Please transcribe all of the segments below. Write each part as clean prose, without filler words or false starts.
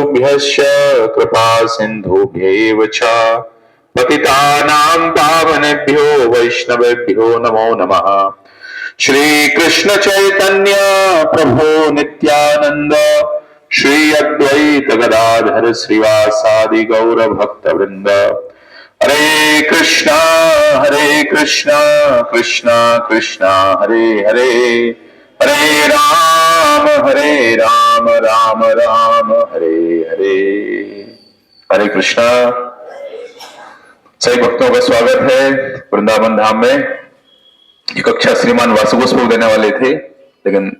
पतिताभ्यश्च कृपा सिन्धुभ्यैव च पतितानां पावनेभ्यो वैष्णवेभ्यो नमो नमः। श्री कृष्ण चैतन्य प्रभु नित्यानंद श्री अद्वैत गदाधर श्रीवासादि गौर भक्त वृंद। हरे कृष्णा कृष्णा कृष्णा हरे हरे, हरे राम राम राम हरे हरे। हरे कृष्णा। सभी भक्तों का स्वागत है वृंदावन धाम में। ये कक्षा श्रीमान वासुगोस्वामी देने वाले थे, लेकिन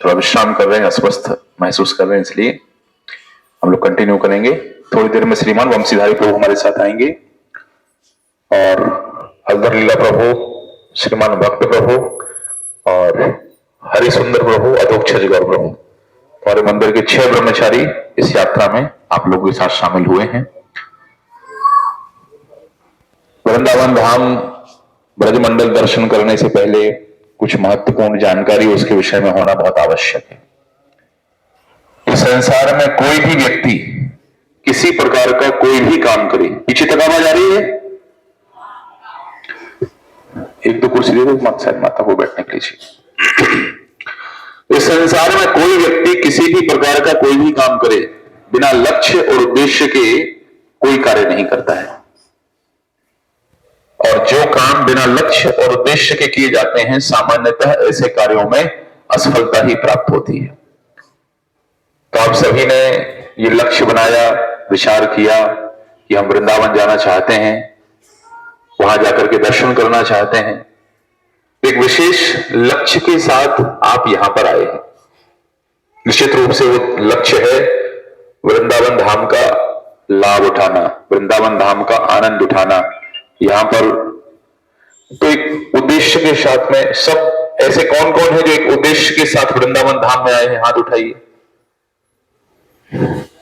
थोड़ा विश्राम कर रहे हैं, अस्वस्थ महसूस कर रहे हैं, इसलिए हम लोग कंटिन्यू करेंगे। थोड़ी देर में श्रीमान वंशीधारी प्रभु हमारे साथ आएंगे और हलधर लीला प्रभु, श्रीमान भक्त प्रभु और हरि सुंदर प्रभु, अधोक्षज गौर प्रभु, हमारे मंदिर के 6 ब्रह्मचारी इस यात्रा में आप लोगों के साथ शामिल हुए हैं। वृंदावन धाम ब्रजमंडल दर्शन करने से पहले कुछ महत्वपूर्ण जानकारी उसके विषय में होना बहुत आवश्यक है। इस संसार में कोई भी व्यक्ति किसी प्रकार का कोई भी काम करे, पीछे तक आवाज आ रही है? एक दो कुर्सी दे दो माता को बैठने के लिए। इस संसार में कोई व्यक्ति किसी भी प्रकार का कोई भी काम करे, बिना लक्ष्य और उद्देश्य के कोई कार्य नहीं करता है। और जो काम बिना लक्ष्य और उद्देश्य के किए जाते हैं, सामान्यतः ऐसे कार्यों में असफलता ही प्राप्त होती है। तो आप सभी ने ये लक्ष्य बनाया, विचार किया कि हम वृंदावन जाना चाहते हैं, वहां जाकर के दर्शन करना चाहते हैं। एक विशेष लक्ष्य के साथ आप यहां पर आए हैं। निश्चित रूप से वो लक्ष्य है वृंदावन धाम का लाभ उठाना, वृंदावन धाम का आनंद उठाना। यहां पर तो एक उद्देश्य के साथ में, सब ऐसे कौन कौन है जो एक उद्देश्य के साथ वृंदावन धाम में आए हैं? हाथ उठाइए।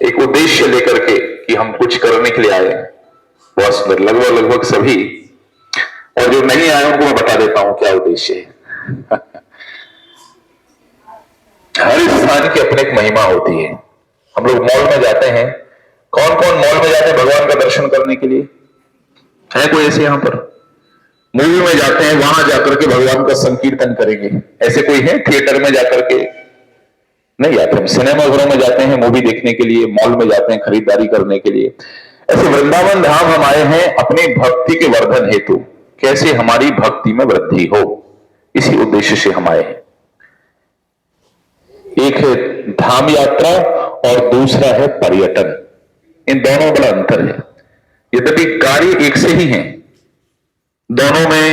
एक उद्देश्य लेकर के कि हम कुछ करने के लिए आए हैं। बहुत सुंदर, लगभग सभी। और जो नहीं आए उनको मैं बता देता हूं क्या उद्देश्य है। हर स्थान की अपनी एक महिमा होती है। हम लोग मॉल में जाते हैं, कौन कौन मॉल में जाते हैं भगवान का दर्शन करने के लिए? है कोई ऐसे? यहां पर मूवी में जाते हैं, वहां जाकर के भगवान का संकीर्तन करेंगे, ऐसे कोई है? थिएटर में जाकर के नहीं जाते हम, सिनेमा घरों में जाते हैं मूवी देखने के लिए, मॉल में जाते हैं खरीदारी करने के लिए। ऐसे वृंदावन धाम हम आए हैं अपनी भक्ति के वर्धन हेतु, कैसे हमारी भक्ति में वृद्धि हो, इसी उद्देश्य से हम आए हैं। एक है धाम यात्रा और दूसरा है पर्यटन। इन दोनों में बड़ा अंतर है। यद्यपि कार्य एक से ही हैं, दोनों में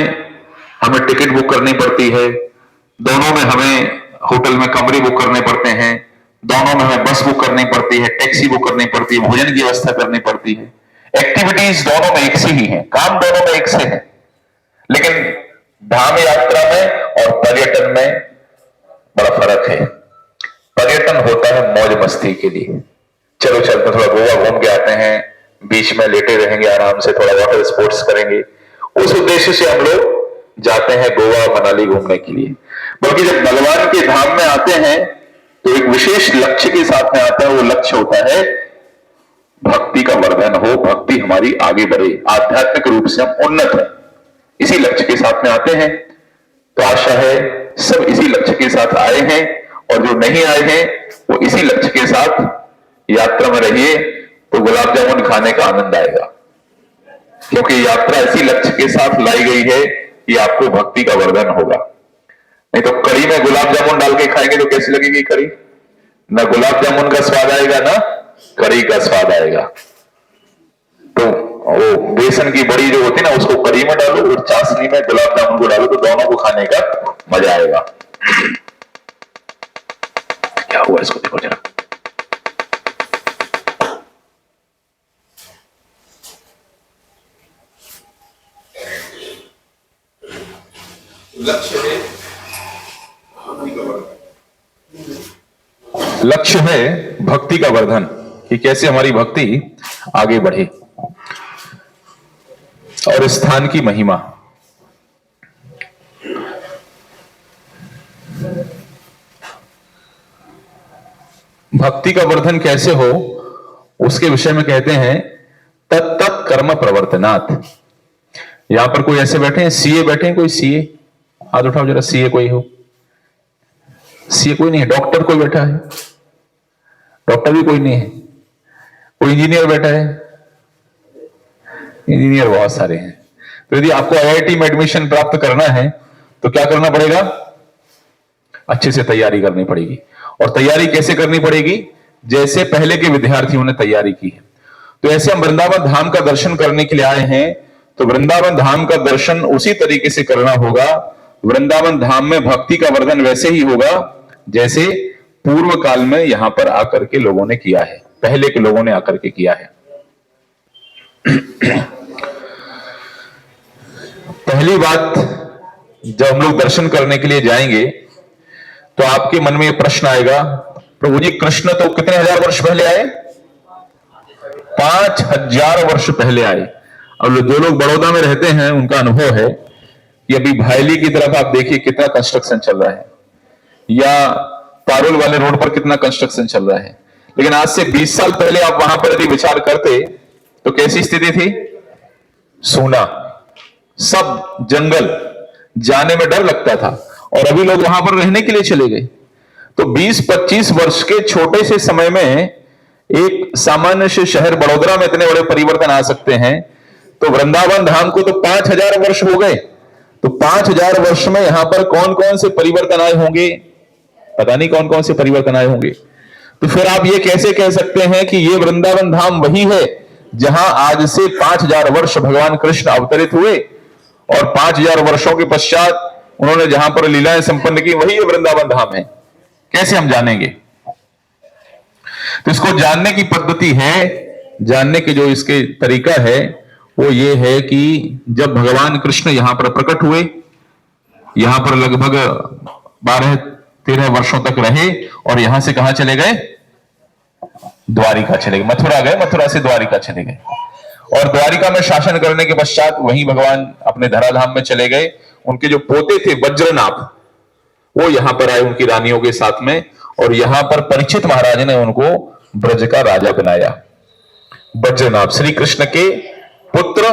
हमें टिकट बुक करनी पड़ती है, दोनों में हमें होटल में कमरे बुक करने पड़ते हैं, दोनों में हमें बस बुक करनी पड़ती है, टैक्सी बुक करनी पड़ती है, भोजन की व्यवस्था करनी पड़ती है। एक्टिविटीज दोनों में एक से ही है, काम दोनों में एक से है। लेकिन धाम यात्रा में और पर्यटन में बड़ा फर्क है। पर्यटन होता है मौज मस्ती के लिए, चलो चलते थोड़ा गोवा घूम के आते हैं, बीच में लेटे रहेंगे आराम से, थोड़ा वाटर स्पोर्ट्स करेंगे, उस उद्देश्य से हम लोग जाते हैं गोवा मनाली घूमने के लिए। बल्कि जब भगवान के धाम में आते हैं तो एक विशेष लक्ष्य के साथ में आते हैं। वो लक्ष्य होता है भक्ति का वर्धन हो, भक्ति हमारी आगे बढ़े, आध्यात्मिक रूप से हम उन्नत हैं, इसी लक्ष्य के साथ में आते हैं। तो आशा है सब इसी लक्ष्य के साथ आए हैं, और जो नहीं आए हैं वो इसी लक्ष्य के साथ यात्रा में रहिए, तो गुलाब जामुन खाने का आनंद आएगा। क्योंकि यात्रा इसी लक्ष्य के साथ लाई गई है कि आपको भक्ति का वर्धन होगा। नहीं तो कड़ी में गुलाब जामुन डाल के खाएंगे तो कैसी लगेगी कड़ी? ना गुलाब जामुन का स्वाद आएगा ना कड़ी का स्वाद आएगा। तो वो बेसन की बड़ी जो होती है ना, उसको कड़ी में डालो और चाशनी में गुलाब जामुन को डालो, तो दोनों को खाने का मजा आएगा। क्या हुआ इसको देखो जरा। लक्ष्य है भक्ति का वर्धन, कि कैसे हमारी भक्ति आगे बढ़े। और स्थान की महिमा, भक्ति का वर्धन कैसे हो उसके विषय में कहते हैं तत्त कर्म प्रवर्तनात्। यहां पर कोई ऐसे बैठे हैं, सीए बैठे हैं, कोई सीए हाथ उठाओ जरा, सीए कोई हो? सीए कोई नहीं है। डॉक्टर कोई बैठा है? डॉक्टर भी कोई नहीं है। कोई इंजीनियर बैठा है? इंजीनियर बहुत सारे हैं। तो यदि आपको आईआईटी में एडमिशन प्राप्त करना है तो क्या करना पड़ेगा? अच्छे से तैयारी करनी पड़ेगी। और तैयारी कैसे करनी पड़ेगी? जैसे पहले के विद्यार्थियों ने तैयारी की है। तो ऐसे हम वृंदावन धाम का दर्शन करने के लिए आए हैं, तो वृंदावन धाम का दर्शन उसी तरीके से करना होगा। वृंदावन धाम में भक्ति का वर्धन वैसे ही होगा जैसे पूर्व काल में यहां पर आकर के लोगों ने किया है, पहले के लोगों ने आकर के किया है। पहली बात, जब हम लोग दर्शन करने के लिए जाएंगे तो आपके मन में यह प्रश्न आएगा, प्रभु जी कृष्ण तो कितने हजार वर्ष पहले आए? 5000 वर्ष पहले आए। अब जो लोग बड़ौदा में रहते हैं उनका अनुभव है कि अभी भायली की तरफ आप देखिए कितना कंस्ट्रक्शन चल रहा है, या पारुल वाले रोड पर कितना कंस्ट्रक्शन चल रहा है। लेकिन आज से 20 साल पहले आप वहां पर यदि विचार करते तो कैसी स्थिति थी? सूना, सब जंगल, जाने में डर लगता था। और अभी लोग वहां पर रहने के लिए चले गए। तो 20-25 वर्ष के छोटे से समय में एक सामान्य से शहर बड़ोदरा में इतने बड़े परिवर्तन आ सकते हैं। तो वृंदावन धाम को तो 5000 वर्ष हो गए। तो 5000 वर्ष में यहां पर कौन कौन से परिवर्तन आए होंगे? पता नहीं कौन कौन से परिवर्तन आए होंगे। तो फिर आप ये कैसे कह सकते हैं कि ये वृंदावन धाम वही है जहां आज से 5000 वर्ष भगवान कृष्ण अवतरित हुए और 5000 वर्षों के पश्चात उन्होंने जहां पर लीलाएं संपन्न की, वही ये वृंदावन धाम है? कैसे हम जानेंगे? तो इसको जानने की पद्धति है, जानने के जो इसके तरीका है वो ये है कि जब भगवान कृष्ण यहां पर प्रकट हुए, यहां पर लगभग 12-13 वर्षों तक रहे और यहां से कहां चले गए? द्वारिका चले गए, मथुरा गए, मथुरा से द्वारिका चले गए। और द्वारिका में शासन करने के पश्चात वहीं भगवान अपने धराधाम में चले गए। उनके जो पोते थे वज्रनाभ, वो यहां पर आए उनकी रानियों के साथ में, और यहां पर परीक्षित महाराज ने उनको ब्रज का राजा बनाया। वज्रनाभ श्री कृष्ण के पुत्र,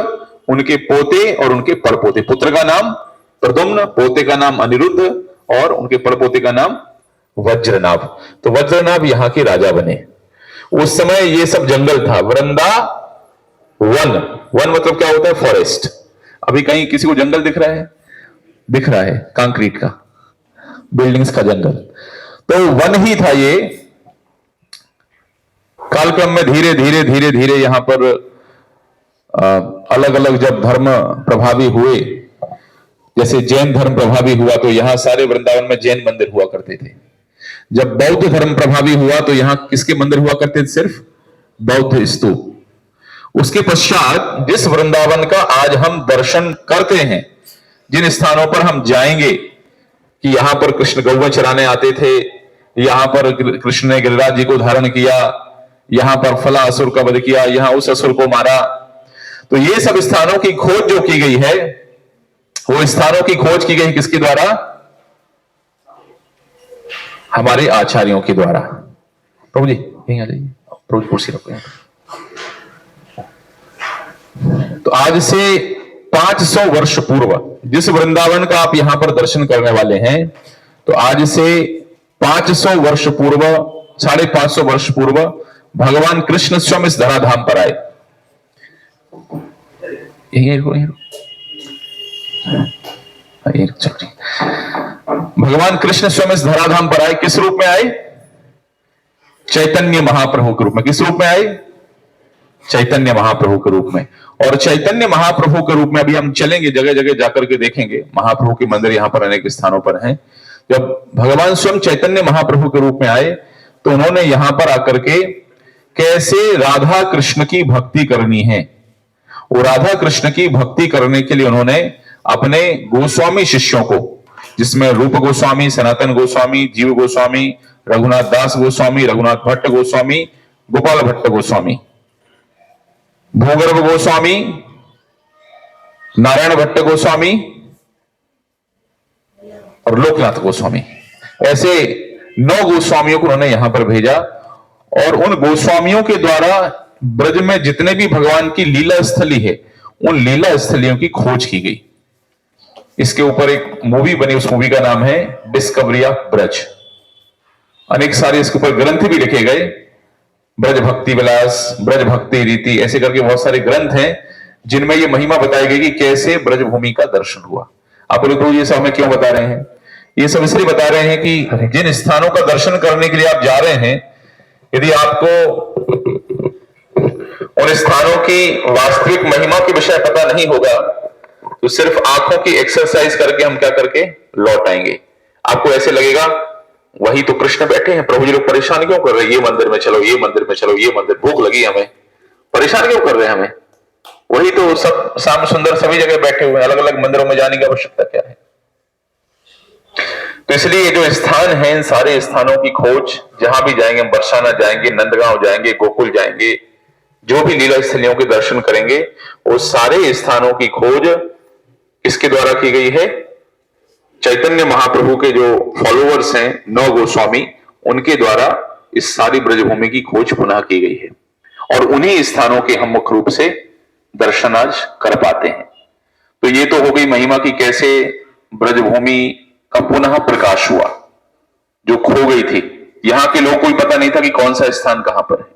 उनके पोते और उनके परपोते। पुत्र का नाम प्रद्युम्न, पोते का नाम अनिरुद्ध और उनके परपोते का नाम वज्रनाभ। तो वज्रनाभ यहां के राजा बने। उस समय ये सब जंगल था। वृंदावन, वन मतलब क्या होता है? फॉरेस्ट। अभी कहीं किसी को जंगल दिख रहा है? दिख रहा है कंक्रीट का, बिल्डिंग्स का जंगल। तो वन ही था ये। कालक्रम में धीरे धीरे धीरे धीरे यहां पर अलग अलग जब धर्म प्रभावी हुए, जैसे जैन धर्म प्रभावी हुआ तो यहां सारे वृंदावन में जैन मंदिर हुआ करते थे। जब बौद्ध धर्म प्रभावी हुआ तो यहां किसके मंदिर हुआ करते थे? सिर्फ बौद्ध स्तूप। उसके पश्चात जिस वृंदावन का आज हम दर्शन करते हैं, जिन स्थानों पर हम जाएंगे कि यहां पर कृष्ण गौवें चराने आते थे, यहां पर कृष्ण ने गिरिराज जी को धारण किया, यहां पर फला असुर का वध किया, यहां उस असुर को मारा, तो ये सब स्थानों की खोज जो की गई है, वो स्थानों की खोज की गई किसके द्वारा? हमारे आचार्यों के द्वारा। प्रभु जी यहीं आ जाइए, प्रभु जी कुर्सी रखो। तो आज से 500 वर्ष पूर्व जिस वृंदावन का आप यहां पर दर्शन करने वाले हैं, तो आज से 500 वर्ष पूर्व, 550 वर्ष पूर्व भगवान कृष्ण स्वयं इस धराधाम पर आए। भगवान कृष्ण स्वयं इस धराधाम पर आए। किस रूप में आए? चैतन्य महाप्रभु के रूप में। किस रूप में आए? चैतन्य महाप्रभु के रूप में। और चैतन्य महाप्रभु के रूप में अभी हम चलेंगे, जगह जगह जाकर के देखेंगे। महाप्रभु के मंदिर यहां पर अनेक स्थानों पर हैं। जब भगवान स्वयं चैतन्य महाप्रभु के रूप में आए तो उन्होंने यहां पर आकर के कैसे राधा कृष्ण की भक्ति करनी है, वो राधा कृष्ण की भक्ति करने के लिए उन्होंने अपने गोस्वामी शिष्यों को, जिसमें रूप गोस्वामी, सनातन गोस्वामी, जीव गोस्वामी, रघुनाथ दास गोस्वामी, रघुनाथ भट्ट गोस्वामी, गोपाल भट्ट गोस्वामी, भूगर्भ गोस्वामी, नारायण भट्ट गोस्वामी और लोकनाथ गोस्वामी, ऐसे 9 गोस्वामियों को उन्होंने यहां पर भेजा। और उन गोस्वामियों के द्वारा ब्रज में जितने भी भगवान की लीला स्थली है, उन लीला स्थलियों की खोज की गई। इसके ऊपर एक मूवी बनी, उस मूवी का नाम है डिस्कवरी ऑफ ब्रज। अनेक सारे इसके ऊपर ग्रंथ भी लिखे गए, ब्रज भक्ति विलास, ब्रज भक्ति रीति, ऐसे करके बहुत सारे ग्रंथ हैं जिनमें यह महिमा बताई गई कि कैसे ब्रजभूमि का दर्शन हुआ। आप लोग ये सब हमें क्यों बता रहे हैं? ये सब इसलिए बता रहे हैं कि जिन स्थानों का दर्शन करने के लिए आप जा रहे हैं, यदि आपको उन स्थानों की वास्तविक महिमा के विषय पता नहीं होगा, तो सिर्फ आंखों की एक्सरसाइज करके हम क्या करके लौट आएंगे। आपको ऐसे लगेगा वही तो कृष्ण बैठे हैं, प्रभु जी लोग परेशान क्यों कर रहे हैं, ये मंदिर में चलो, ये मंदिर में चलो, ये मंदिर, भूख लगी हमें, परेशान क्यों कर रहे हैं हमें? वही तो सब श्याम सुंदर सभी जगह बैठे हुए हैं, अलग अलग मंदिरों में जाने की आवश्यकता क्या है? तो इसलिए जो स्थान है, इन सारे स्थानों की खोज, जहां भी जाएंगे, हम बरसाना जाएंगे, नंदगांव जाएंगे, गोकुल जाएंगे, जो भी लीला स्थलियों के दर्शन करेंगे, वो सारे स्थानों की खोज किसके द्वारा की गई है? चैतन्य महाप्रभु के जो फॉलोअर्स हैं 9 गोस्वामी, उनके द्वारा इस सारी ब्रजभूमि की खोज पुनः की गई है, और उन्हीं स्थानों के हम मुख्य रूप से दर्शन आज कर पाते हैं। तो ये तो हो गई महिमा की कैसे ब्रजभूमि का पुनः प्रकाश हुआ, जो खो गई थी। यहां के लोग कोई पता नहीं था कि कौन सा स्थान कहां पर है।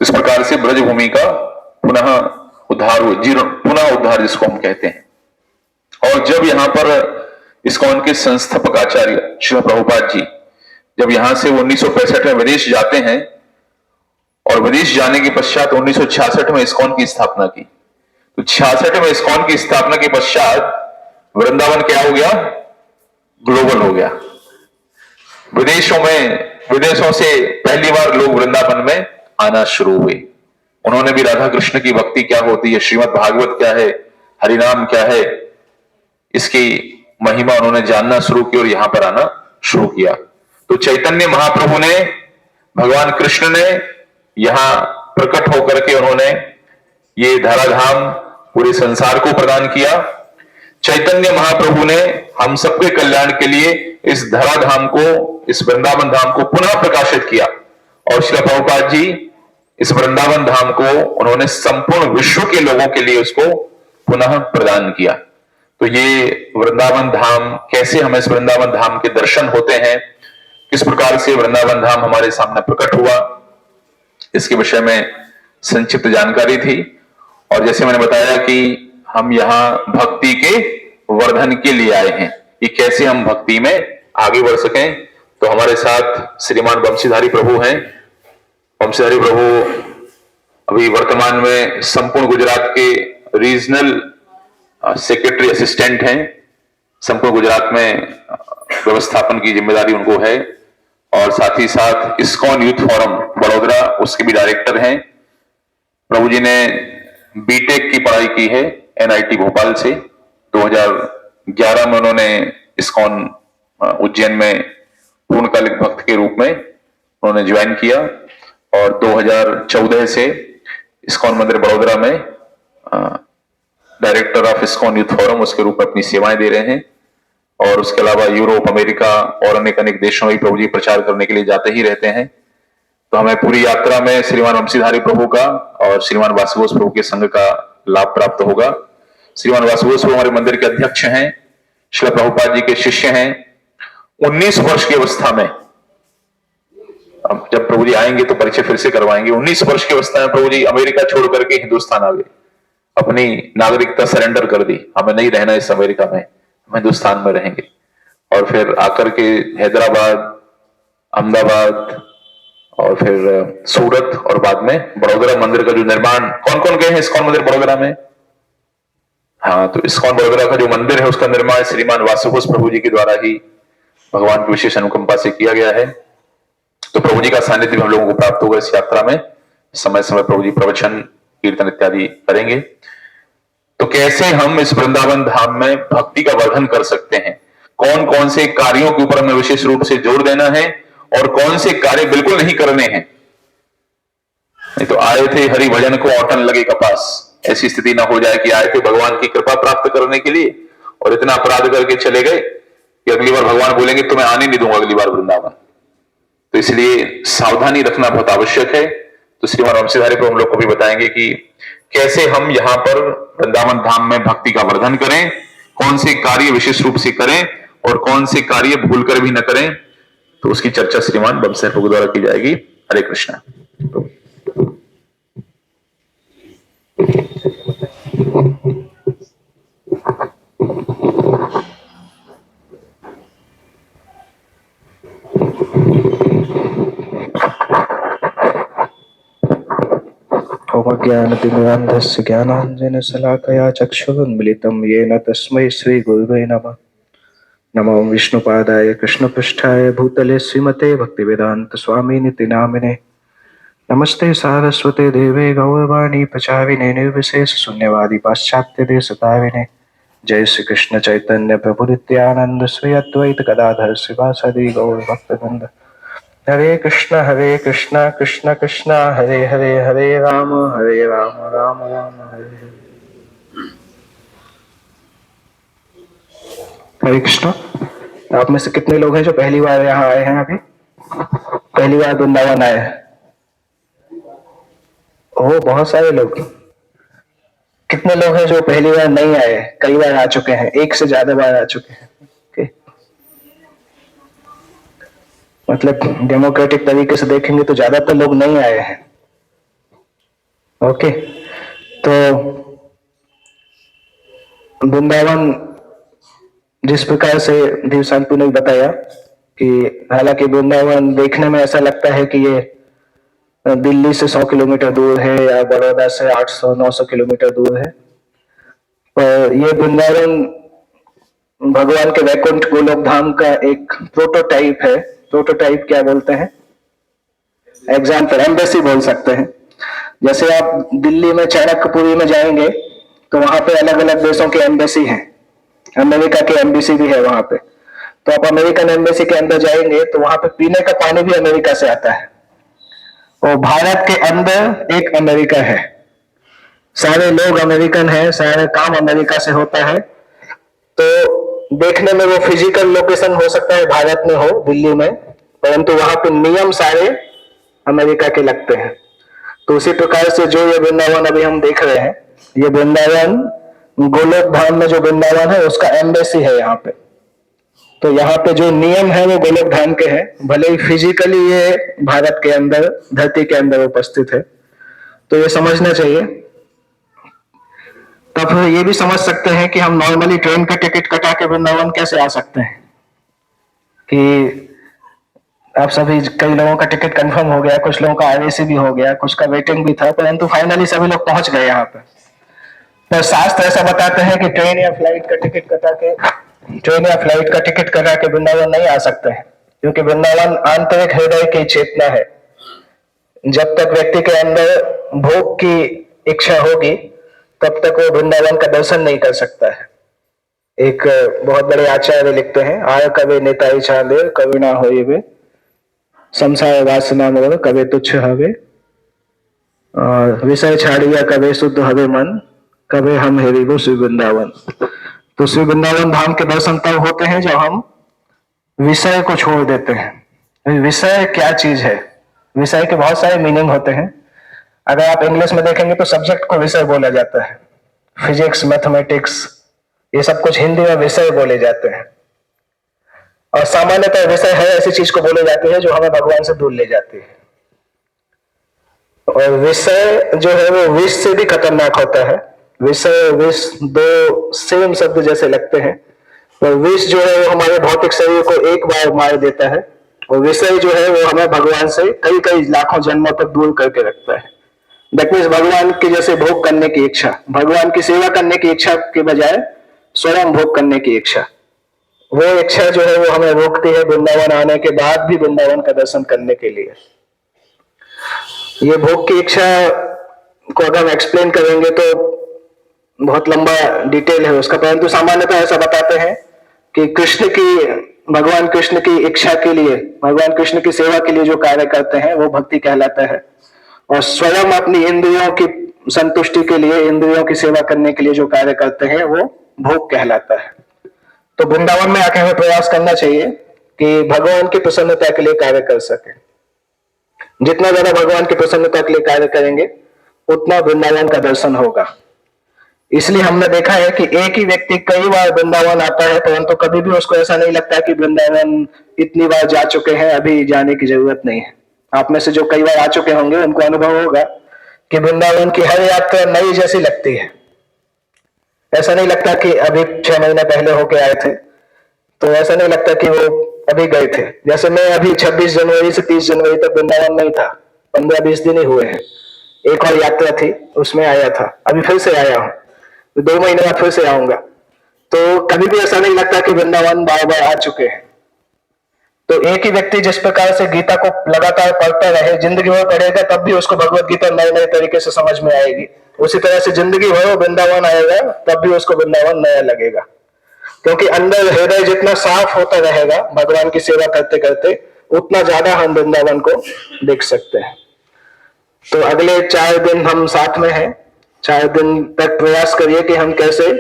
इस प्रकार से ब्रजभूमि का पुनः उद्धार हुआ, पुनः उद्धार जिसको हम कहते हैं। और जब यहां पर इस्कॉन के संस्थापक आचार्य श्रील प्रभुपाद जी जब यहां से 1965 में विदेश जाते हैं, और विदेश जाने के पश्चात 1966 में इस्कॉन की स्थापना की, तो 66 में इस्कॉन की स्थापना के पश्चात वृंदावन क्या हो गया? ग्लोबल हो गया। विदेशों से पहली बार लोग वृंदावन में आना शुरू हुए। उन्होंने भी राधा कृष्ण की भक्ति क्या होती है, श्रीमद् भागवत क्या है, हरिनाम क्या है, इसकी महिमा उन्होंने जानना शुरू की और यहां पर आना शुरू किया। तो चैतन्य महाप्रभु ने, भगवान कृष्ण ने यहां प्रकट होकर के उन्होंने ये धराधाम पूरे संसार को प्रदान किया। चैतन्य महाप्रभु ने हम सबके कल्याण के लिए इस धराधाम को, इस वृंदावन धाम को पुनः प्रकाशित किया, और श्रील प्रभुपाद जी इस वृंदावन धाम को उन्होंने संपूर्ण विश्व के लोगों के लिए उसको पुनः प्रदान किया। तो ये वृंदावन धाम, कैसे हमें इस वृंदावन धाम के दर्शन होते हैं, किस प्रकार से वृंदावन धाम हमारे सामने प्रकट हुआ, इसके विषय में संक्षिप्त जानकारी थी। और जैसे मैंने बताया कि हम यहाँ भक्ति के वर्धन के लिए आए हैं, कि कैसे हम भक्ति में आगे बढ़ सकें। तो हमारे साथ श्रीमान वंशीधारी प्रभु हैं। वंशीधारी प्रभु अभी वर्तमान में संपूर्ण गुजरात के रीजनल सेक्रेटरी असिस्टेंट हैं। संपूर्ण गुजरात में व्यवस्थापन की जिम्मेदारी उनको है, और साथ ही साथ इस्कॉन यूथ फोरम बड़ोदरा, उसके भी डायरेक्टर हैं। प्रभु जी ने बीटेक की पढ़ाई की है NIT भोपाल से। 2011 में उन्होंने इस्कॉन उज्जैन में पूर्णकालिक भक्त के रूप में उन्होंने ज्वाइन किया, और 2014 से इस्कॉन मंदिर बड़ोदरा में director of ISKCON youth forum उसके रूप में अपनी सेवाएं दे रहे हैं। और उसके अलावा यूरोप, अमेरिका और अनेक देशों में प्रभु जी प्रचार करने के लिए जाते ही रहते हैं। तो हमें पूरी यात्रा में श्रीमान वंशीधारी प्रभु का और श्रीमान वासुदेव प्रभु के संग का लाभ प्राप्त होगा। श्रीमान वासुदेव प्रभु हमारे मंदिर के अध्यक्ष हैं, श्रील प्रभुपाद जी के शिष्य हैं। 19 वर्ष की अवस्था में, अब जब प्रभु जी आएंगे तो परिचय फिर से करवाएंगे, 19 वर्ष की अवस्था में प्रभु जी अमेरिका छोड़ करके हिंदुस्तान आ गए, अपनी नागरिकता सरेंडर कर दी। हमें नहीं रहना इस अमेरिका में, हम हिंदुस्तान में रहेंगे। और फिर आकर के हैदराबाद, अहमदाबाद और फिर सूरत और बाद में बड़ोदरा मंदिर का जो निर्माण, कौन कौन गए हैं इस्कॉन मंदिर बड़ोदरा में? हाँ, तो इस्कॉन बड़ोदरा का जो मंदिर है उसका निर्माण श्रीमान वासुदेव प्रभु जी के द्वारा ही भगवान की विशेष अनुकंपा से किया गया है। तो प्रभु जी का सानिध्य हम लोगों को प्राप्त होगा इस यात्रा में। समय समय प्रभु जी प्रवचन, कीर्तन इत्यादि करेंगे। तो कैसे हम इस वृंदावन धाम में भक्ति का वर्धन कर सकते हैं, कौन कौन से कार्यों के ऊपर हमें विशेष रूप से जोर देना है और कौन से कार्य बिल्कुल नहीं करने हैं। नहीं तो आए थे हरि भजन को औटन लगे कपास, ऐसी स्थिति ना हो जाए कि आए थे भगवान की कृपा प्राप्त करने के लिए और इतना अपराध करके चले गए कि अगली बार भगवान बोलेंगे तुम्हें आने नहीं दूंगा अगली बार वृंदावन। तो इसलिए सावधानी रखना बहुत आवश्यक है। तो श्रीमान वंशीधारी प्रभु हम लोग को भी बताएंगे कि कैसे हम यहाँ पर वृंदावन धाम में भक्ति का वर्धन करें, कौन से कार्य विशेष रूप से करें और कौन से कार्य भूलकर भी न करें। तो उसकी चर्चा श्रीमान वंशीधारी प्रभु द्वारा की जाएगी। हरे कृष्णा। ज्ञानतिमिरान्धस्य ज्ञानाञ्जनशलाकया चक्षुरुन्मिलितं येन तस्मै श्रीगुरुवे नमः। नमो विष्णुपादाय कृष्णपृष्ठाय भूतले श्रीमते भक्तिवेदांत स्वामिनिति नामिने। नमस्ते सारस्वते देवे गौरवाणी प्रचारिणे निर्विशेष शून्यवादी पाश्चात्य देशतारिणे। जय श्री कृष्ण चैतन्य प्रभु नित्यानंद श्री अद्वैत गदाधर शिवासादि गौर भक्तवृंद। हरे कृष्ण कृष्ण कृष्ण हरे हरे, हरे राम राम राम हरे हरे। हरे कृष्ण। आप में से कितने लोग हैं जो पहली बार यहाँ आए हैं? अभी पहली बार वृंदावन आए हैं? ओह, बहुत सारे लोग। कितने लोग हैं जो पहली बार नहीं आए, कई बार आ चुके हैं, एक से ज्यादा बार आ चुके हैं? मतलब डेमोक्रेटिक तरीके से देखेंगे तो ज्यादातर लोग नहीं आए हैं। ओके, तो वृंदावन जिस प्रकार से देव शांतु ने बताया कि हालांकि वृंदावन देखने में ऐसा लगता है कि ये दिल्ली से 100 किलोमीटर दूर है या बड़ौदा से 800-900 किलोमीटर दूर है, पर ये वृंदावन भगवान के वैकुंठ गोलोक धाम का एक प्रोटोटाइप है। प्रोटोटाइप क्या बोलते हैं? एग्जाम्पल, एम्बेसी बोल सकते हैं। जैसे आप दिल्ली में चाणक्यपुरी में जाएंगे तो वहां पे अलग अलग देशों की एम्बेसी है, अमेरिका की एम्बेसी भी है वहां पे। तो आप अमेरिकन एम्बेसी के अंदर जाएंगे तो वहां पे पीने का पानी भी अमेरिका से आता है, और भारत के अंदर एक अमेरिका है, सारे लोग अमेरिकन हैं, सारे काम अमेरिका से होता है। तो देखने में वो फिजिकल लोकेशन हो सकता है भारत में हो, दिल्ली में, परंतु वहां पे नियम सारे अमेरिका के लगते हैं। तो उसी प्रकार से जो ये वृंदावन अभी हम देख रहे हैं, ये वृंदावन गोलोक धाम में जो वृंदावन है उसका एम्बेसी है यहाँ पे। तो यहाँ पे जो नियम है वो गोलोक धाम के हैं, भले ही फिजिकली ये भारत के अंदर, धरती के अंदर उपस्थित है। तो ये समझना चाहिए। तब ये भी समझ सकते हैं कि हम नॉर्मली ट्रेन का टिकट कटा के वृंदावन कैसे आ सकते हैं, कि आप सभी, कई लोगों का टिकट कंफर्म हो गया, कुछ लोगों का आरएसी भी हो गया, कुछ का वेटिंग भी था, परंतु फाइनली सभी लोग पहुंच गए यहाँ पे। पर शास्त्र ऐसा बताते हैं कि ट्रेन या फ्लाइट का टिकट कटा के वृंदावन नहीं आ सकते हैं, क्योंकि वृंदावन आंतरिक हृदय की चेतना है। जब तक व्यक्ति के अंदर भोग की इच्छा होगी तब तक वो वृंदावन का दर्शन नहीं कर सकता है। एक बहुत बड़े आचार्य लिखते हैं, आय कवे नेताई चांदे कवि ना होए वे, संसार वासना मोर कवे तुच्छ हवे, और विषय छाड़िया कवे शुद्ध हवे मन, कवे हम हेरी वो श्री वृंदावन। तो श्री वृंदावन धाम के दर्शन तब होते हैं जब हम विषय को छोड़ देते हैं। विषय क्या चीज है? विषय के बहुत सारे मीनिंग होते हैं। अगर आप इंग्लिश में देखेंगे तो सब्जेक्ट को विषय बोला जाता है, फिजिक्स, मैथमेटिक्स, ये सब कुछ हिंदी में विषय बोले जाते हैं। और सामान्यतः विषय है ऐसी चीज को बोले जाती है जो हमें भगवान से दूर ले जाती है। और विषय जो है वो विष से भी खतरनाक होता है। विषय विष दो सेम शब्द जैसे लगते हैं, पर विष जो है वो हमारे भौतिक शरीर को एक बार मार देता है, और विषय जो है वो हमें भगवान से कई कई लाखों जन्मों तक दूर करके रखता है। दैट मीन्स भगवान की जैसे भोग करने की इच्छा, भगवान की सेवा करने की इच्छा के बजाय स्वयं भोग करने की इच्छा, वो इच्छा जो है वो हमें रोकती है वृंदावन आने के बाद भी वृंदावन का दर्शन करने के लिए। ये भोग की इच्छा को अगर हम एक्सप्लेन करेंगे तो बहुत लंबा डिटेल है उसका, परंतु सामान्यतः ऐसा बताते हैं कि भगवान कृष्ण की इच्छा के लिए, भगवान कृष्ण की सेवा के लिए जो कार्य करते हैं वो भक्ति कहलाता है, और स्वयं अपनी इंद्रियों की संतुष्टि के लिए, इंद्रियों की सेवा करने के लिए जो कार्य करते हैं वो भोग कहलाता है। तो वृंदावन में आके हमें प्रयास करना चाहिए कि भगवान की प्रसन्नता के लिए कार्य कर सके। जितना ज्यादा भगवान की प्रसन्नता के लिए कार्य करेंगे उतना वृंदावन का दर्शन होगा। इसलिए हमने देखा है कि एक ही व्यक्ति कई बार वृंदावन आता है, परंतु कभी भी उसको ऐसा नहीं लगता कि वृंदावन इतनी बार जा चुके हैं, अभी जाने की जरूरत नहीं है। आप में से जो कई बार आ चुके होंगे उनको अनुभव होगा कि वृंदावन की हर यात्रा नई जैसी लगती है। ऐसा नहीं लगता कि अभी 6 महीने पहले होके आए थे, तो ऐसा नहीं लगता कि वो अभी गए थे। जैसे मैं अभी 26 जनवरी से 30 जनवरी तक वृंदावन नहीं था, 15-20 दिन ही हुए हैं। एक और यात्रा थी, उसमें आया था, अभी फिर से आया हूँ, 2 महीने बाद फिर से आऊंगा। तो कभी भी ऐसा नहीं लगता कि वृंदावन बार बार आ चुके हैं। तो एक ही व्यक्ति जिस प्रकार से गीता को लगातार पढ़ता रहे, जिंदगी भर पढ़ेगा, तब भी उसको भगवत गीता नए नए तरीके से समझ में आएगी। उसी तरह से जिंदगी भर वृंदावन आएगा, तब भी उसको वृंदावन नया लगेगा, क्योंकि अंदर हृदय जितना साफ होता रहेगा भगवान की सेवा करते करते, उतना ज्यादा हम वृंदावन को देख सकते हैं। तो अगले 4 दिन हम साथ में हैं। 4 दिन तक प्रयास करिए कि हम कैसे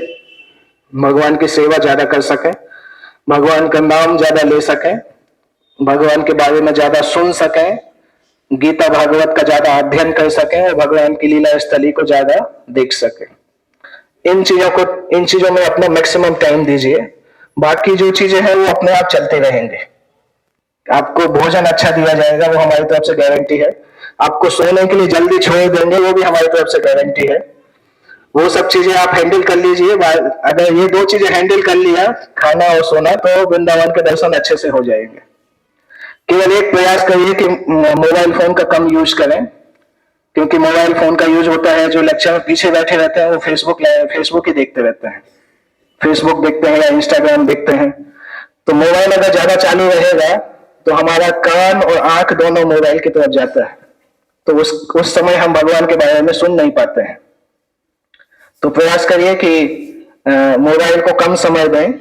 भगवान की सेवा ज्यादा कर सकें, भगवान का नाम ज्यादा ले सकें, भगवान के बारे में ज्यादा सुन सकें, गीता भागवत का ज्यादा अध्ययन कर सकें और भगवान की लीला स्थली को ज्यादा देख सकें। इन चीजों में अपना मैक्सिमम टाइम दीजिए। बाकी जो चीजें हैं वो अपने आप चलते रहेंगे। आपको भोजन अच्छा दिया जाएगा, वो हमारी तरफ से गारंटी है। आपको सोने के लिए जल्दी छोड़ देंगे, वो भी हमारी तरफ से गारंटी है। वो सब चीजें आप हैंडल कर लीजिए। अगर ये 2 चीजें हैंडल कर लिया, खाना और सोना, तो वृंदावन के दर्शन अच्छे से हो जाएंगे। केवल एक प्रयास करिए कि मोबाइल फोन का कम यूज करें, क्योंकि मोबाइल फोन का यूज होता है, जो लेक्चर में पीछे बैठे रहते हैं वो फेसबुक ही देखते रहते हैं, फेसबुक देखते हैं या इंस्टाग्राम देखते हैं। तो मोबाइल अगर ज्यादा चालू रहेगा तो हमारा कान और आंख दोनों मोबाइल की तरफ जाता है, तो उस समय हम भगवान के बारे में सुन नहीं पाते हैं। तो प्रयास करिए कि मोबाइल को कम समय दें।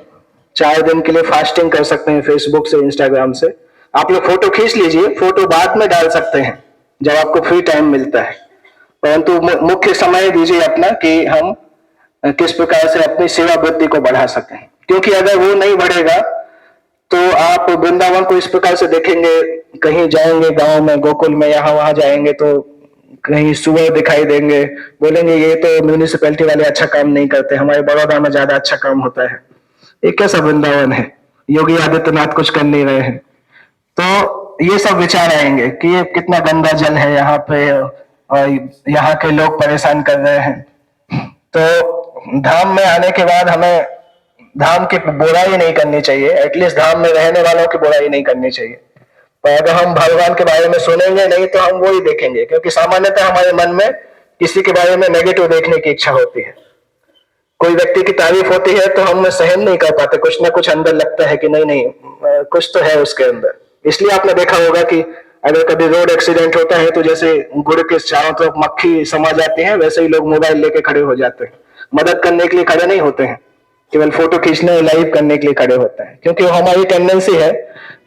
4 दिन के लिए फास्टिंग कर सकते हैं फेसबुक से, इंस्टाग्राम से। आप लोग फोटो खींच लीजिए, फोटो बाद में डाल सकते हैं जब आपको फ्री टाइम मिलता है, परंतु मुख्य समय दीजिए अपना कि हम किस प्रकार से अपनी सेवा वृत्ति को बढ़ा सकें। क्योंकि अगर वो नहीं बढ़ेगा तो आप वृंदावन को इस प्रकार से देखेंगे, कहीं जाएंगे गांव में, गोकुल में, यहाँ वहां जाएंगे तो कहीं सुअर दिखाई देंगे, बोलेंगे ये तो म्यूनिसिपैलिटी वाले अच्छा काम नहीं करते, हमारे बड़ौदा में ज्यादा अच्छा काम होता है। ये कैसा वृंदावन है, योगी आदित्यनाथ कुछ कर नहीं रहे हैं। तो ये सब विचार आएंगे कि ये कितना गंदा जल है यहाँ पे और यहाँ के लोग परेशान कर रहे हैं। तो धाम में आने के बाद हमें धाम की बुराई नहीं करनी चाहिए, एटलीस्ट धाम में रहने वालों की बुराई नहीं करनी चाहिए। पर अगर हम भगवान के बारे में सुनेंगे नहीं तो हम वो ही देखेंगे, क्योंकि सामान्यतः हमारे मन में किसी के बारे में नेगेटिव देखने की इच्छा होती है। कोई व्यक्ति की तारीफ होती है तो हम सहन नहीं कर पाते, कुछ ना कुछ अंदर लगता है कि नहीं नहीं कुछ तो है उसके अंदर। इसलिए आपने देखा होगा कि अगर कभी रोड एक्सीडेंट होता है तो जैसे गुड़ के चारों तरफ मक्खी समा जाती है, वैसे ही लोग मोबाइल लेके खड़े हो जाते हैं। मदद करने के लिए खड़े नहीं होते हैं, केवल फोटो खींचने, लाइव करने के लिए खड़े होते हैं, क्योंकि हमारी टेंडेंसी है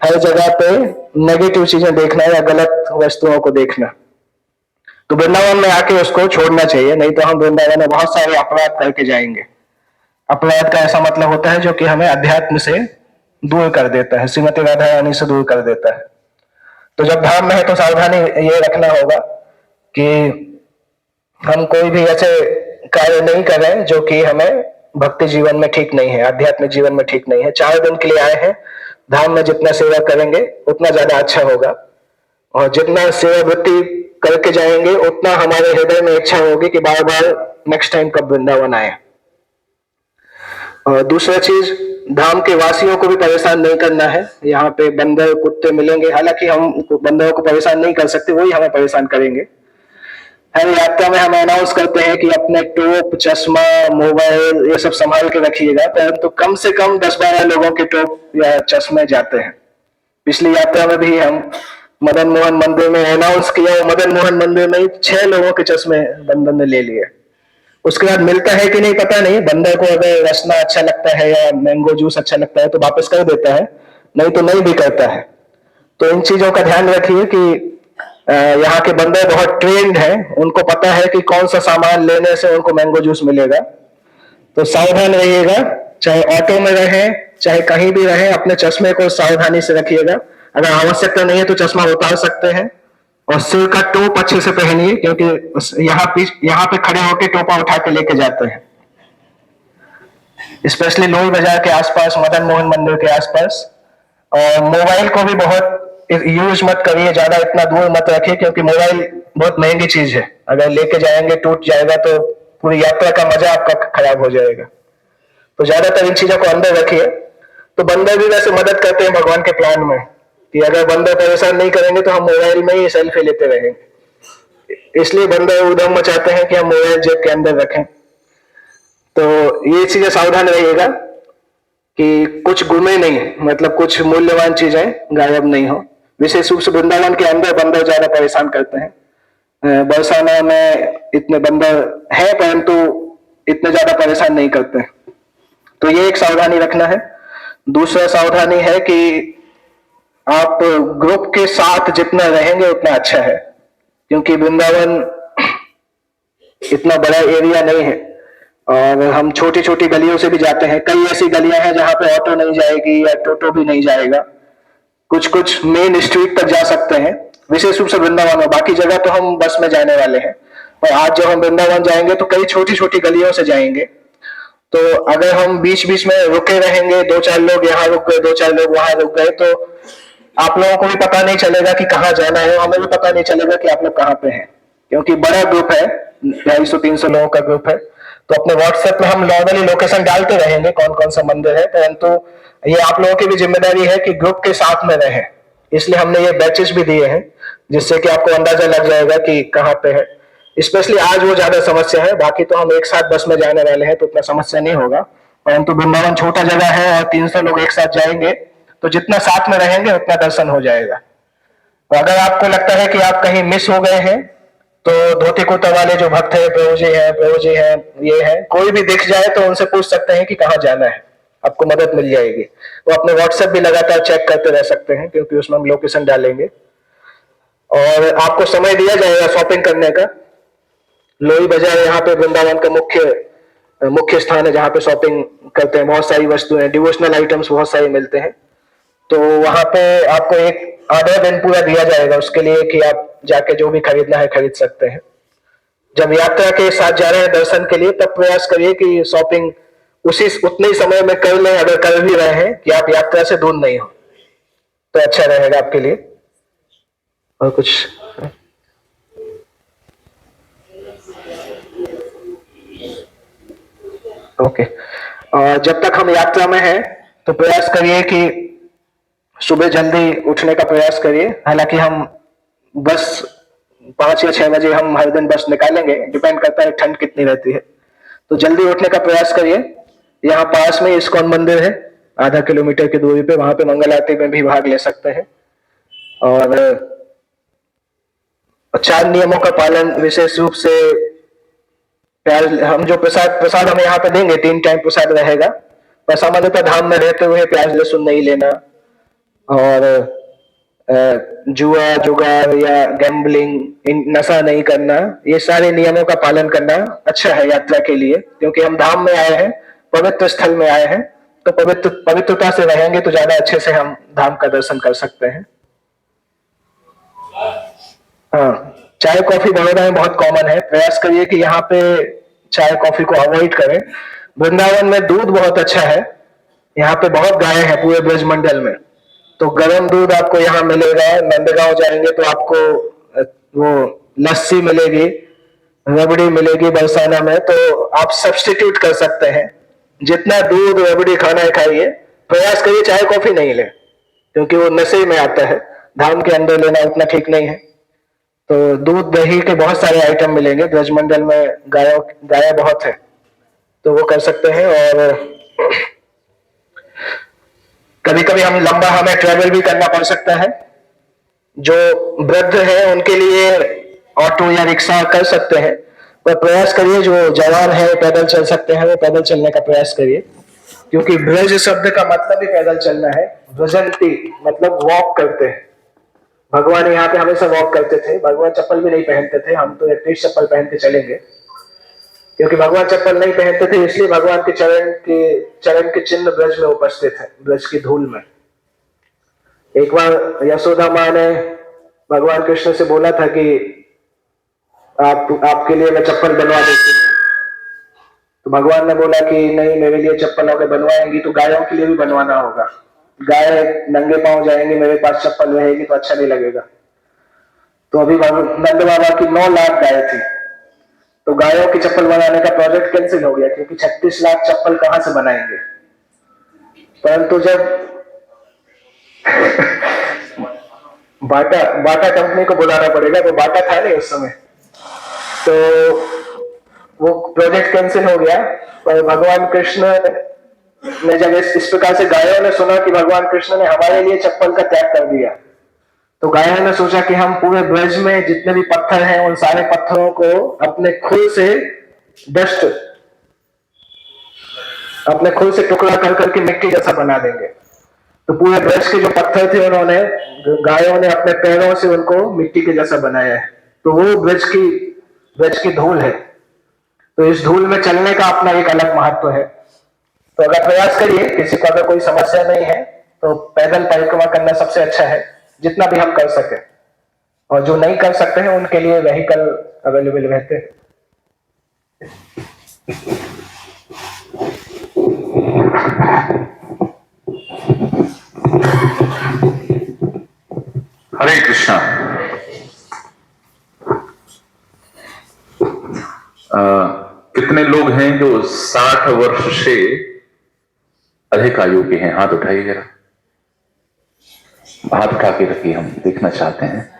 हर जगह पे नेगेटिव चीजें देखना या गलत वस्तुओं को देखना। तो वृंदावन में आके उसको छोड़ना चाहिए, नहीं तो हम वृंदावन में बहुत सारे अपराध करके जाएंगे। अपराध का ऐसा मतलब होता है जो कि हमें अध्यात्म से दूर कर देता है, श्रीमती राधा रानी से दूर कर देता है। तो जब धाम में है तो सावधानी ये रखना होगा कि हम कोई भी ऐसे कार्य नहीं करें जो कि हमें भक्ति जीवन में ठीक नहीं है, आध्यात्मिक जीवन में ठीक नहीं है। 4 दिन के लिए आए हैं, धाम में जितना सेवा करेंगे उतना ज्यादा अच्छा होगा, और जितना सेवा वृत्ति करके जाएंगे उतना हमारे हृदय में इच्छा होगी कि बार बार नेक्स्ट टाइम कब वृंदावन आए। और दूसरा चीज, धाम के वासियों को भी परेशान नहीं करना है। यहाँ पे बंदर कुत्ते मिलेंगे, हालांकि हम बंदरों को परेशान नहीं कर सकते, वही हमें परेशान करेंगे। हर यात्रा में हम अनाउंस करते हैं कि अपने टोप, चश्मा, मोबाइल ये सब संभाल के रखिएगा, परंतु कम से कम 10-12 लोगों के टोप या चश्मे जाते हैं। पिछली यात्रा में भी हम मदन मोहन मंदिर में अनाउंस किया, मदन मोहन मंदिर में 6 लोगों के चश्मे बंदर ने ले लिए। उसके बाद मिलता है कि नहीं पता नहीं, बंदर को अगर रसना अच्छा लगता है या मैंगो जूस अच्छा लगता है तो वापस कर देता है, नहीं तो नहीं भी करता है। तो इन चीजों का ध्यान रखिए कि यहाँ के बंदर बहुत ट्रेंड है, उनको पता है कि कौन सा सामान लेने से उनको मैंगो जूस मिलेगा। तो सावधान रहिएगा, चाहे ऑटो में रहे चाहे कहीं भी रहे, अपने चश्मे को सावधानी से रखिएगा। अगर आवश्यकता नहीं है तो चश्मा उतार सकते हैं, और सिर का टोप अच्छे से पहनिए, क्योंकि यहाँ पे खड़े होकर टोपा उठा के लेके जाते हैं, स्पेशली लोई बाजार के आसपास, मदन मोहन मंदिर के आसपास। और मोबाइल को भी बहुत यूज मत करिए, ज्यादा इतना दूर मत रखिए, क्योंकि मोबाइल बहुत महंगी चीज है, अगर लेके जाएंगे टूट जाएगा तो पूरी यात्रा का मजा आपका खराब हो जाएगा। तो ज्यादातर इन चीजों को अंदर रखिए। तो बंदर भी वैसे मदद करते हैं भगवान के प्लान में, कि अगर बंदर परेशान नहीं करेंगे तो हम मोबाइल में ही सेल्फी लेते रहेंगे, इसलिए बंदर उधम मचाते हैं कि हम मोबाइल जेब के अंदर रखें। तो ये चीजें सावधान रहिएगा कि कुछ गुमे नहीं, मतलब कुछ मूल्यवान चीजें गायब नहीं हो। विशेष रूप से वृंदावन के अंदर बंदर ज्यादा परेशान करते हैं। बरसाना में इतने बंदर हैं परंतु इतने ज्यादा परेशान नहीं करते। तो ये एक सावधानी रखना है। दूसरा सावधानी है कि आप ग्रुप के साथ जितना रहेंगे उतना अच्छा है, क्योंकि वृंदावन इतना बड़ा एरिया नहीं है और हम छोटी छोटी गलियों से भी जाते हैं। कई ऐसी गलियां हैं जहां पे ऑटो नहीं जाएगी या टोटो भी नहीं जाएगा, कुछ कुछ मेन स्ट्रीट तक जा सकते हैं, विशेष रूप से वृंदावन में। बाकी जगह तो हम बस में जाने वाले हैं, और आज जब हम वृंदावन जाएंगे तो कई छोटी छोटी गलियों से जाएंगे। तो अगर हम बीच बीच में रुके रहेंगे, 2-4 लोग यहाँ रुक गए, 2-4 लोग वहां रुक गए, तो आप लोगों को भी पता नहीं चलेगा कि कहाँ जाना है, हमें भी पता नहीं चलेगा कि आप लोग कहाँ पे हैं, क्योंकि बड़ा ग्रुप है, 250-300 लोगों का ग्रुप है। तो अपने व्हाट्सएप में हम नॉर्मली लोकेशन डालते रहेंगे कौन कौन सा मंदिर है, परंतु ये आप लोगों की भी जिम्मेदारी है कि ग्रुप के साथ में रहे, इसलिए हमने ये बैचेस भी दिए हैं, जिससे कि आपको अंदाजा लग जाएगा कि कहाँ पे है। स्पेशली आज वो ज्यादा समस्या है, बाकी तो हम एक साथ बस में जाने वाले हैं तो उतना समस्या नहीं होगा, परंतु वृंदावन छोटा जगह है और 300 लोग एक साथ जाएंगे, तो जितना साथ में रहेंगे उतना दर्शन हो जाएगा। तो अगर आपको लगता है कि आप कहीं मिस हो गए हैं, तो धोती कुर्ता वाले जो भक्त है, प्रभु जी है, ये है, कोई भी दिख जाए तो उनसे पूछ सकते हैं कि कहाँ जाना है, आपको मदद मिल जाएगी। वो अपने व्हाट्सएप भी लगातार चेक करते रह सकते हैं, क्योंकि उसमें हम लोकेशन डालेंगे। और आपको समय दिया जाएगा शॉपिंग करने का। लोई बाजार यहाँ पे वृंदावन का मुख्य स्थान है, जहाँ पे शॉपिंग करते हैं, बहुत सारी वस्तुएं, डिवोशनल आइटम्स बहुत सारे मिलते हैं। तो वहां पे आपको एक आधा दिन पूरा दिया जाएगा उसके लिए कि आप जाके जो भी खरीदना है खरीद सकते हैं। जब यात्रा के साथ जा रहे हैं दर्शन के लिए, तब प्रयास करिए कि शॉपिंग उतने ही समय में कर लें, अगर कर भी रहे हैं, कि आप यात्रा से दूर नहीं हो, तो अच्छा रहेगा आपके लिए। और कुछ ओके। और जब तक हम यात्रा में हैं तो प्रयास करिए कि सुबह जल्दी उठने का प्रयास करिए। हालांकि हम बस 5 या 6 बजे हम हर दिन बस निकालेंगे, डिपेंड करता है ठंड कितनी रहती है, तो जल्दी उठने का प्रयास करिए। यहाँ पास में इस्कॉन मंदिर है, आधा किलोमीटर की दूरी पे, वहां पे मंगल आरती में भी भाग ले सकते हैं। और 4 नियमों का पालन, विशेष रूप से हम जो प्रसाद हम यहाँ पे देंगे, 3 टाइम प्रसाद रहेगा, पर सामान्यतः धाम में रहते हुए प्याज लहसुन नहीं लेना, और जुआ जुगार या गैम्बलिंग, नशा नहीं करना, ये सारे नियमों का पालन करना अच्छा है यात्रा के लिए, क्योंकि हम धाम में आए हैं, पवित्र स्थल में आए हैं, तो पवित्रता से रहेंगे तो ज्यादा अच्छे से हम धाम का दर्शन कर सकते हैं। हाँ, चाय कॉफी बड़ौदा में बहुत कॉमन है, प्रयास करिए कि यहाँ पे चाय कॉफी को अवॉइड करें। वृंदावन में दूध बहुत अच्छा है, यहाँ पे बहुत गाय है पूरे ब्रज मंडल में, तो गर्म दूध आपको यहाँ मिलेगा। नंदगांव जाएंगे तो आपको वो लस्सी मिलेगी, रबड़ी मिलेगी बरसाना में, तो आप सब्स्टिट्यूट कर सकते हैं, जितना दूध रबड़ी खाना है खाइए। प्रयास करिए चाय कॉफी नहीं ले, क्योंकि वो नशे में आता है, धाम के अंदर लेना उतना ठीक नहीं है। तो दूध दही के बहुत सारे आइटम मिलेंगे, ब्रजमंडल में गाय बहुत है, तो वो कर सकते हैं। और कभी कभी हमें ट्रेवल भी करना पड़ सकता है। जो वृद्ध है उनके लिए ऑटो या रिक्शा कर सकते हैं, पर प्रयास करिए जो जवान है पैदल चल सकते हैं वो पैदल चलने का प्रयास करिए, क्योंकि ब्रज शब्द का मतलब ही पैदल चलना है। ब्रजंती मतलब वॉक करते हैं, भगवान यहाँ पे हमेशा वॉक करते थे, भगवान चप्पल भी नहीं पहनते थे, हम तो एटलीस्ट चप्पल पहन के चलेंगे, क्योंकि भगवान चप्पल नहीं पहनते थे, इसलिए भगवान के चरण के चिन्ह ब्रज में उपस्थित है, ब्रज की धूल में। एक बार यशोदा माँ ने भगवान कृष्ण से बोला था कि आपके लिए मैं चप्पल बनवा देती हूँ। तो भगवान ने बोला कि नहीं, मेरे लिए चप्पल अगर बनवाएंगी तो गायों के लिए भी बनवाना होगा। गाय नंगे पांव जाएंगी, मेरे पास चप्पल रहेगी तो अच्छा नहीं लगेगा। तो अभी नंद बाबा की 9 लाख गाय थी, तो गायों की चप्पल बनाने का प्रोजेक्ट कैंसिल हो गया, क्योंकि 36 लाख चप्पल कहां से बनाएंगे। परंतु जब बाटा कंपनी को बुलाना पड़ेगा, तो बाटा था नहीं उस समय, तो वो प्रोजेक्ट कैंसिल हो गया। पर भगवान कृष्ण ने जब इस प्रकार से गायों ने सुना कि भगवान कृष्ण ने हमारे लिए चप्पल का त्याग कर दिया, तो गायों ने सोचा कि हम पूरे ब्रज में जितने भी पत्थर हैं उन सारे पत्थरों को अपने खुद से डस्ट, अपने खुद से टुकड़ा कर करके मिट्टी जैसा बना देंगे। तो पूरे ब्रज के जो पत्थर थे उन्होंने, गायों ने अपने पैरों से उनको मिट्टी के जैसा बनाया है। तो वो ब्रज की धूल है। तो इस धूल में चलने का अपना एक अलग महत्व है। तो अगर प्रयास करिए, किसी को अगर कोई समस्या नहीं है तो पैदल परिक्रमा करना सबसे अच्छा है, जितना भी हम कर सके। और जो नहीं कर सकते हैं उनके लिए व्हीकल अवेलेबल रहते हैं। हरे कृष्णा। कितने लोग हैं जो 60 वर्ष से अधिक आयु के हैं? हाथ उठाइए जरा, हाथ उठा के रखिए, हम देखना चाहते हैं।